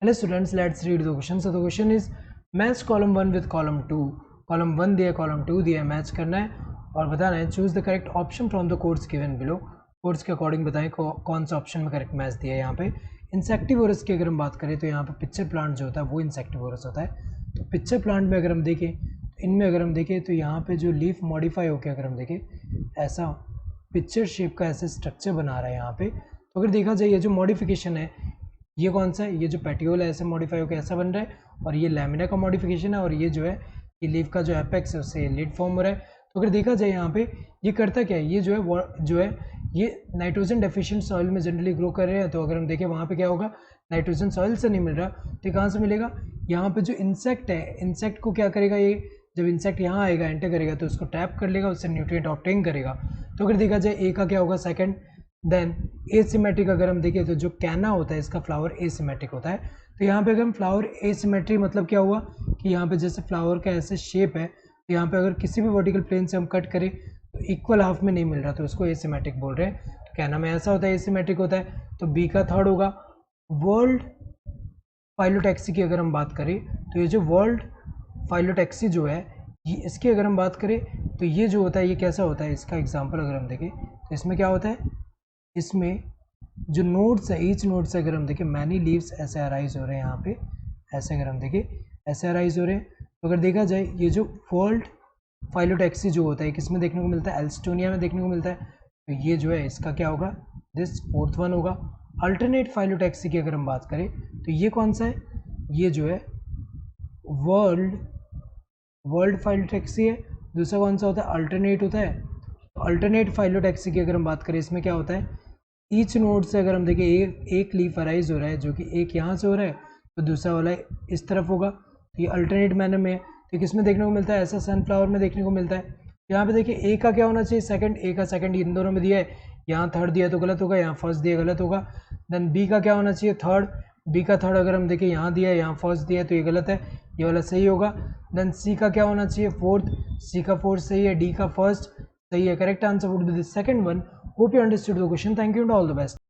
Hello students, let's read the question. So the question is match column 1 with column 2. Column 1 दिया, column 2 दिया, match करना है और बताना है choose the correct option from the codes given below. Codes के according बताएं कौन सा ऑप्शन में करेक्ट मैच दिया है. यहाँ पे इंसेक्टिवोरस की अगर हम बात करें तो यहाँ पे पिक्चर प्लांट जो होता है वो इंसेक्टिवोरस होता है. तो पिक्चर प्लांट में अगर हम देखें, इनमें अगर हम देखें तो यहाँ पे जो लीफ मॉडिफाई होकर अगर हम देखें ऐसा पिक्चर शेप का ऐसे स्ट्रक्चर बना रहा है यहाँ पे. तो अगर देखा जाए ये जो मॉडिफिकेशन है ये कौन सा है, ये जो पेटियोल है ऐसे मॉडिफाई होकर ऐसा बन रहा है और ये लैमिना का मॉडिफिकेशन है और ये जो है ये लीफ का जो एपेक्स है उससे लीड फॉर्म हो रहा है. तो अगर देखा जाए यहाँ पे ये करता क्या है, ये जो है ये नाइट्रोजन डेफिशिएंट सॉइल में जनरली ग्रो कर रहे हैं. तो अगर हम देखें वहाँ पे क्या होगा, नाइट्रोजन सॉइल से नहीं मिल रहा तो कहाँ से मिलेगा, यहाँ पे जो इंसेक्ट है इंसेक्ट को क्या करेगा, ये जब इंसेक्ट यहाँ आएगा एंटर करेगा तो उसको टैप कर लेगा, उससे न्यूट्रिएंट ऑब्टेन करेगा. तो अगर देखा जाए ए का क्या होगा सेकंड. देन एसिमेट्रिक अगर हम देखें तो जो कैना होता है इसका फ्लावर एसिमेट्रिक होता है. तो यहाँ पे अगर हम फ्लावर एसिमेट्री मतलब क्या हुआ कि यहाँ पे जैसे फ्लावर का ऐसे शेप है तो यहाँ पे अगर किसी भी वर्टिकल प्लेन से हम कट करें तो इक्वल हाफ में नहीं मिल रहा तो उसको एसिमेट्रिक बोल रहे हैं. तो कैना में ऐसा होता है एसिमेट्रिक होता है. तो बी का थर्ड होगा. वर्ल्ड फाइलोटैक्सी की अगर हम बात करें तो ये जो वर्ल्ड फाइलोटैक्सी जो है ये इसकी अगर हम बात करें तो ये जो होता है ये कैसा होता है, इसका एग्जाम्पल अगर हम देखें तो इसमें क्या होता है, इसमें जो नोड्स है ईच नोड से अगर हम देखें मैनी लीव्स ऐसे अराइज हो रहे हैं यहाँ पे, ऐसे अगर हम देखें ऐसे अराइज हो रहे हैं. तो अगर देखा जाए ये जो वर्ल्ड फाइलोटैक्सी जो होता है किसमें देखने को मिलता है, एल्स्टोनिया में देखने को मिलता है. तो ये जो है इसका क्या होगा, दिस फोर्थ वन होगा. अल्टरनेट फाइलोटैक्सी की अगर हम बात करें तो ये कौन सा है, ये जो है वर्ल्ड फाइलोटैक्सी है. दूसरा कौन सा होता है, अल्टरनेट होता है. अल्टरनेट फाइलोटैक्सी की अगर हम बात करें इसमें क्या होता है, ईच नोड से अगर हम देखें एक लीफ अराइज हो रहा है जो कि एक यहाँ से हो रहा है तो दूसरा वाला इस तरफ होगा. तो ये अल्टरनेट मैनर में है. तो किसमें देखने को मिलता है, ऐसा सनफ्लावर में देखने को मिलता है. यहाँ पे देखिए ए का क्या होना चाहिए सेकंड, ए का सेकंड इन दोनों में दिया है, यहाँ थर्ड दिया तो गलत होगा, यहाँ फर्स्ट दिया गलत होगा. देन बी का क्या होना चाहिए थर्ड, बी का थर्ड अगर हम देखें यहाँ दिया है यहाँ फर्स्ट दिया है तो ये गलत है, ये वाला सही होगा. देन सी का क्या होना चाहिए फोर्थ, सी का फोर्थ सही है, डी का फर्स्ट सही है. Correct answer would be the second one. Hope you understood the question. Thank you and all the best.